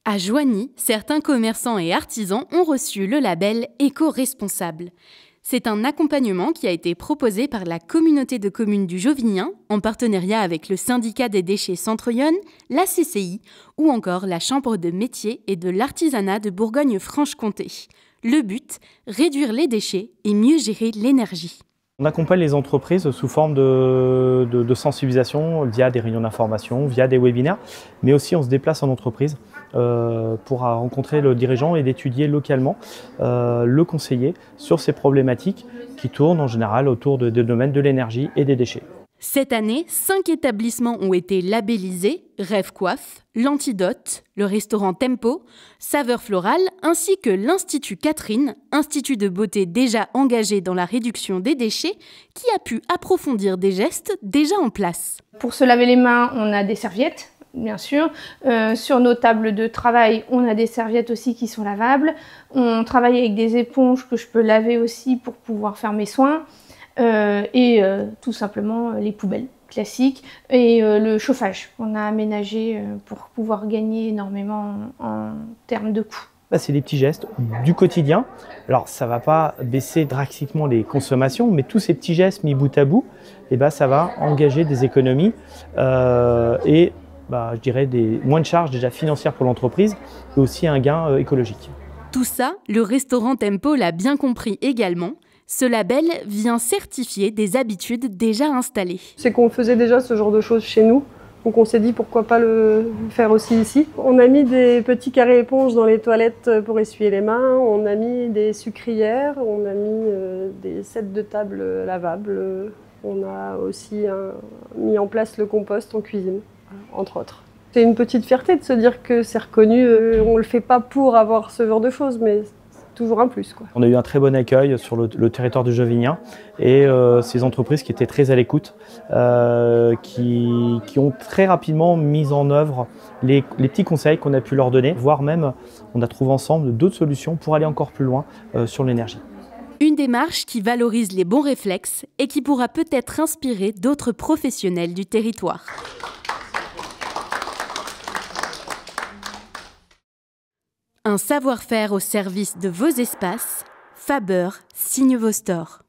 À Joigny, certains commerçants et artisans ont reçu le label éco-responsable. C'est un accompagnement qui a été proposé par la communauté de communes du Jovinien, en partenariat avec le syndicat des déchets Centre-Yonne, la CCI ou encore la Chambre de métiers et de l'artisanat de Bourgogne-Franche-Comté. Le but, réduire les déchets et mieux gérer l'énergie. On accompagne les entreprises sous forme de sensibilisation via des réunions d'information, via des webinaires, mais aussi on se déplace en entreprise pour rencontrer le dirigeant et d'étudier localement le conseiller sur ces problématiques qui tournent en général autour des domaines de l'énergie et des déchets. Cette année, 5 établissements ont été labellisés, Rêve Coiffe, l'Antidote, le restaurant Tempo, Saveur Florale, ainsi que l'Institut Catherine, institut de beauté déjà engagé dans la réduction des déchets, qui a pu approfondir des gestes déjà en place. Pour se laver les mains, on a des serviettes, bien sûr. Sur nos tables de travail, on a des serviettes aussi qui sont lavables. On travaille avec des éponges que je peux laver aussi pour pouvoir faire mes soins. Tout simplement les poubelles classiques et le chauffage qu'on a aménagé pour pouvoir gagner énormément en termes de coûts. C'est des petits gestes du quotidien. Alors ça ne va pas baisser drastiquement les consommations, mais tous ces petits gestes mis bout à bout, ça va engager des économies je dirais moins de charges déjà financières pour l'entreprise et aussi un gain écologique. Tout ça, le restaurant Tempo l'a bien compris également. Ce label vient certifier des habitudes déjà installées. C'est qu'on faisait déjà ce genre de choses chez nous, donc on s'est dit pourquoi pas le faire aussi ici. On a mis des petits carrés éponges dans les toilettes pour essuyer les mains, on a mis des sucrières, on a mis des sets de table lavables, on a aussi mis en place le compost en cuisine, entre autres. C'est une petite fierté de se dire que c'est reconnu, on ne le fait pas pour avoir ce genre de choses, mais toujours un plus, quoi. On a eu un très bon accueil sur le territoire du Jovinien et ces entreprises qui étaient très à l'écoute, qui ont très rapidement mis en œuvre les petits conseils qu'on a pu leur donner, voire même on a trouvé ensemble d'autres solutions pour aller encore plus loin sur l'énergie. Une démarche qui valorise les bons réflexes et qui pourra peut-être inspirer d'autres professionnels du territoire. Un savoir-faire au service de vos espaces, Faber signe vos stores.